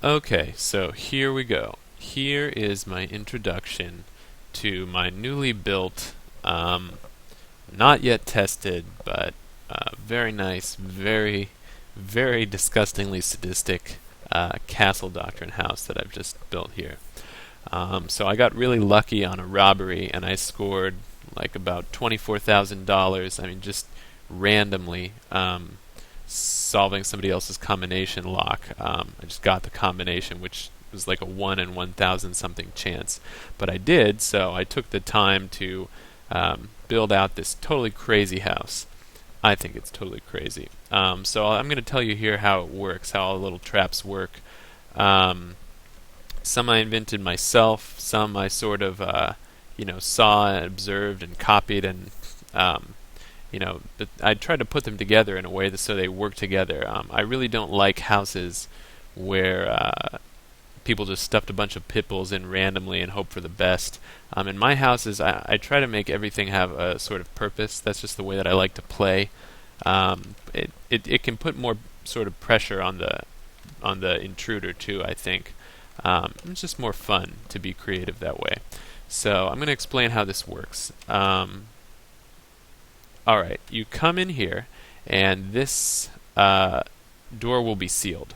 Okay, so here we go. Here is my introduction to my newly built, not yet tested, but very nice, very disgustingly sadistic castle doctrine house that I've just built here. So I got really lucky on a robbery, and I scored like about $24,000. I mean, just randomly. Solving somebody else's combination lock. I just got the combination, which was like a 1 in 1,000 something chance. But I did, so I took the time to build out this totally crazy house. I think it's totally crazy. So I'm going to tell you here how it works, how all the little traps work. Some I invented myself, some I sort of saw and observed and copied and but I tried to put them together in a way so they work together. I really don't like houses where people just stuffed a bunch of pit bulls in randomly and hope for the best. In my houses, I try to make everything have a sort of purpose. That's just the way that I like to play. It can put more sort of pressure on the intruder too, I think. It's just more fun to be creative that way. So I'm going to explain how this works. Alright, you come in here, and this door will be sealed.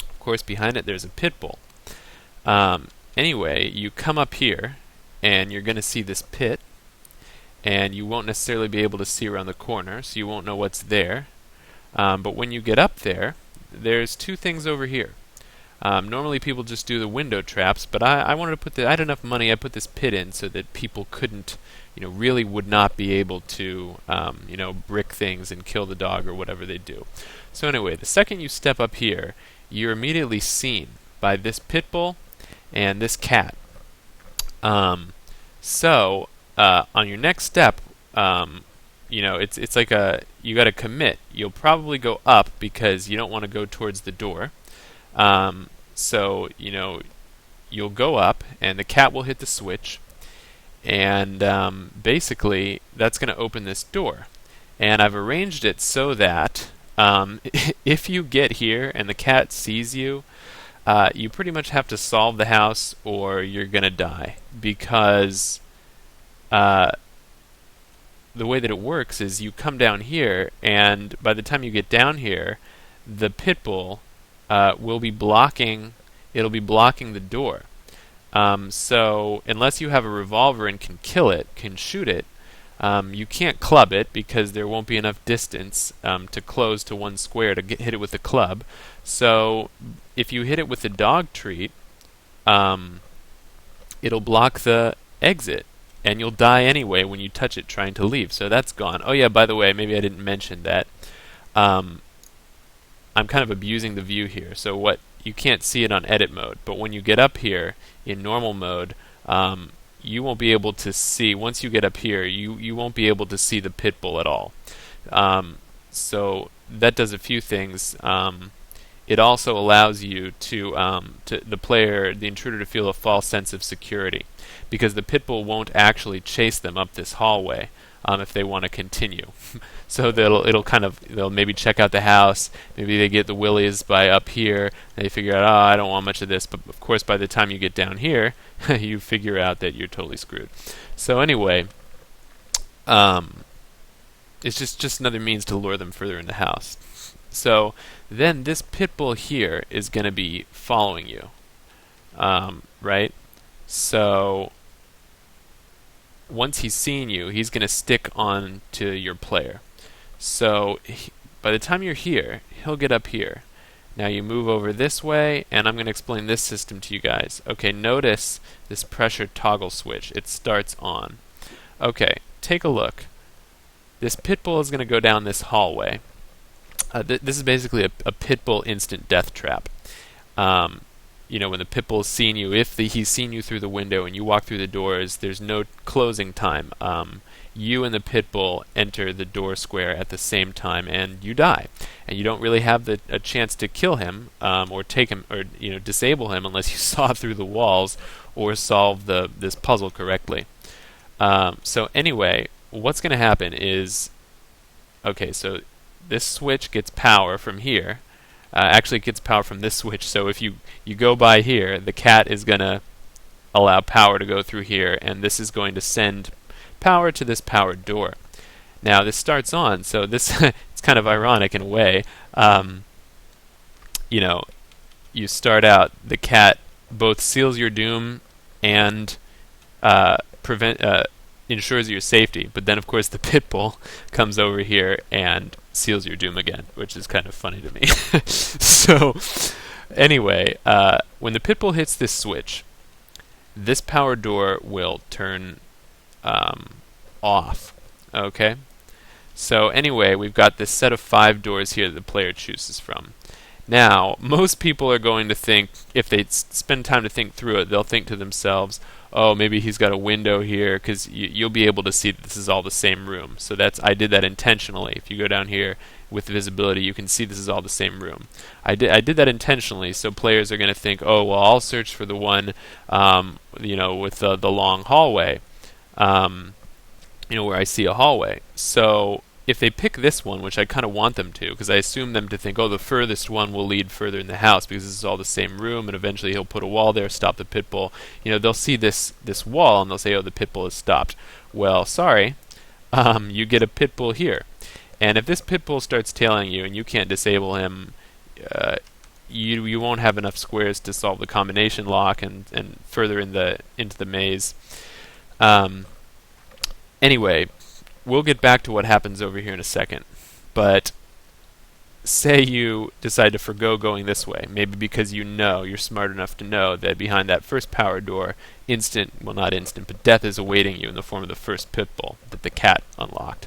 Of course, behind it there's a pit bull. Anyway, you come up here, and you're going to see this pit, and you won't necessarily be able to see around the corner, so you won't know what's there. But when you get up there, there's two things over here. Normally people just do the window traps, but I wanted to I had enough money, I put this pit in so that people couldn't, really would not be able to, brick things and kill the dog or whatever they do. So anyway, the second you step up here, you're immediately seen by this pit bull and this cat. So on your next step, it's like you got to commit. You'll probably go up because you don't want to go towards the door. So you'll go up, and the cat will hit the switch, and basically that's going to open this door. And I've arranged it so that if you get here and the cat sees you, you pretty much have to solve the house or you're going to die, because the way that it works is you come down here, and by the time you get down here, the pit bull will be blocking. It'll be blocking the door. So unless you have a revolver and can kill it, can shoot it, you can't club it because there won't be enough distance to close to one square to hit it with the club. So if you hit it with the dog treat, it'll block the exit, and you'll die anyway when you touch it trying to leave. So that's gone. Oh yeah, by the way, maybe I didn't mention that. I'm kind of abusing the view here. So you can't see it on edit mode, but when you get up here in normal mode, you won't be able to see. Once you get up here, you won't be able to see the pit bull at all. So that does a few things. It also allows you to the intruder, to feel a false sense of security, because the pit bull won't actually chase them up this hallway if they want to continue. So they'll maybe check out the house. Maybe they get the willies by up here. They figure out, I don't want much of this. But of course, by the time you get down here, you figure out that you're totally screwed. So anyway, it's just another means to lure them further in the house. So then this pit bull here is going to be following you, right? So once he's seen you, he's going to stick on to your player. So by the time you're here, he'll get up here. Now you move over this way, and I'm going to explain this system to you guys. Okay, notice this pressure toggle switch. It starts on. Okay, take a look. This pit bull is going to go down this hallway. This is basically a pit bull instant death trap. When the pit bull has seen you, he's seen you through the window and you walk through the doors, there's no closing time. You and the pit bull enter the door square at the same time, and you die. And you don't really have a chance to kill him, or take him, or disable him, unless you saw through the walls or solve this puzzle correctly. So anyway, what's going to happen is, okay, so this switch gets power from here. Actually, it gets power from this switch, so if you go by here, the cat is going to allow power to go through here, and this is going to send power to this powered door. Now, this starts on, so this it's kind of ironic in a way. You know, you start out, the cat both seals your doom and ensures your safety, but then of course the pit bull comes over here and seals your doom again, which is kind of funny to me. So anyway, when the pit bull hits this switch, this power door will turn off. Okay, so anyway, we've got this set of 5 doors here that the player chooses from. Now, most people are going to think, if they spend time to think through it, they'll think to themselves, oh, maybe he's got a window here, because you'll be able to see that this is all the same room. So I did that intentionally. If you go down here with visibility, you can see this is all the same room. I did that intentionally, so players are going to think, oh, well, I'll search for the one, with the long hallway, where I see a hallway. So if they pick this one, which I kind of want them to, because I assume them to think, oh, the furthest one will lead further in the house because this is all the same room, and eventually he'll put a wall there, stop the pit bull. They'll see this wall, and they'll say, oh, the pit bull is stopped. Well, sorry, you get a pit bull here. And if this pit bull starts tailing you and you can't disable him, you won't have enough squares to solve the combination lock and further into the maze. Anyway, we'll get back to what happens over here in a second, but say you decide to forgo going this way, maybe because you're smart enough to know that behind that first power door, not instant, but death is awaiting you in the form of the first pit bull that the cat unlocked.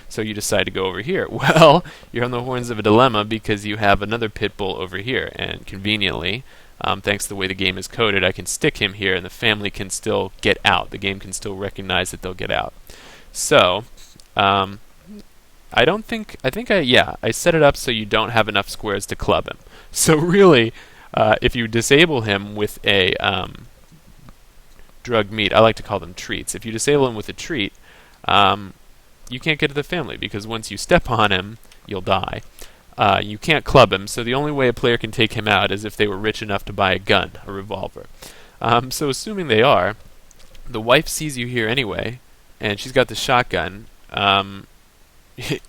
So you decide to go over here. Well, you're on the horns of a dilemma because you have another pit bull over here, and conveniently, thanks to the way the game is coded, I can stick him here and the family can still get out. The game can still recognize that they'll get out. So, I set it up so you don't have enough squares to club him. So really, if you disable him with a drug meat, I like to call them treats. If you disable him with a treat, you can't get to the family because once you step on him, you'll die. You can't club him, so the only way a player can take him out is if they were rich enough to buy a gun, a revolver. So assuming they are, the wife sees you here anyway, and she's got the shotgun.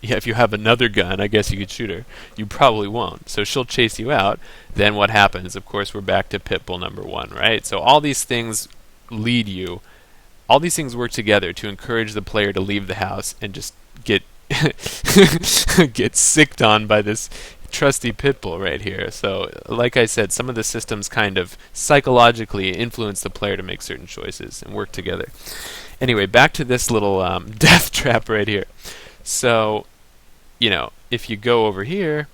If you have another gun, I guess you could shoot her. You probably won't. So she'll chase you out. Then what happens? Of course, we're back to Pitbull number 1, right? So all these things all these things work together to encourage the player to leave the house and just get get sicked on by this trusty Pitbull right here. So, like I said, some of the systems kind of psychologically influence the player to make certain choices and work together. Anyway, back to this little death trap right here. So, if you go over here,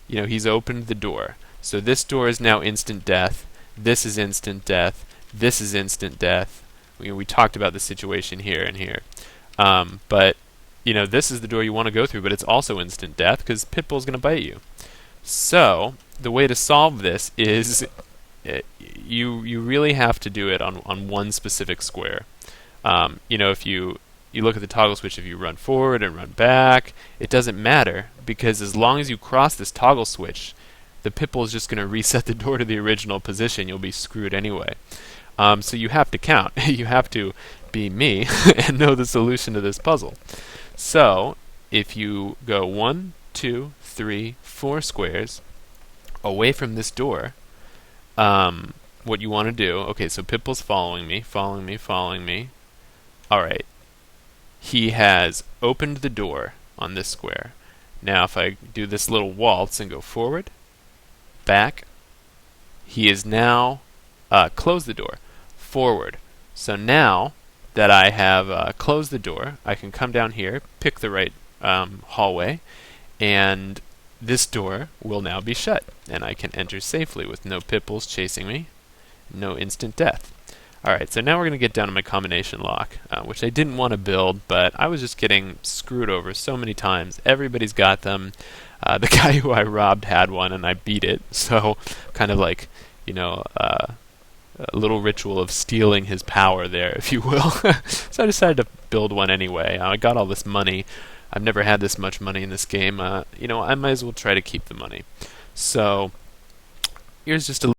he's opened the door. So this door is now instant death. This is instant death. This is instant death. We talked about the situation here and here. But, this is the door you want to go through, but it's also instant death because Pitbull's going to bite you. So, the way to solve this is you really have to do it on one specific square. If you look at the toggle switch, if you run forward and run back, it doesn't matter because as long as you cross this toggle switch, the Pitbull is just going to reset the door to the original position. You'll be screwed anyway. So you have to count. You have to be me and know the solution to this puzzle. So if you go 1, 2, 3, 4 squares away from this door, what you want to do, okay, so Pitbull's following me. Alright. He has opened the door on this square. Now if I do this little waltz and go forward, back, he is now closed the door, forward. So now that I have closed the door, I can come down here, pick the right hallway, and this door will now be shut, and I can enter safely with no Pitbulls chasing me, no instant death. Alright, so now we're going to get down to my combination lock, which I didn't want to build, but I was just getting screwed over so many times. Everybody's got them. The guy who I robbed had one, and I beat it, so kind of like, a little ritual of stealing his power there, if you will. So I decided to build one anyway. I got all this money. I've never had this much money in this game. I might as well try to keep the money. So here's just a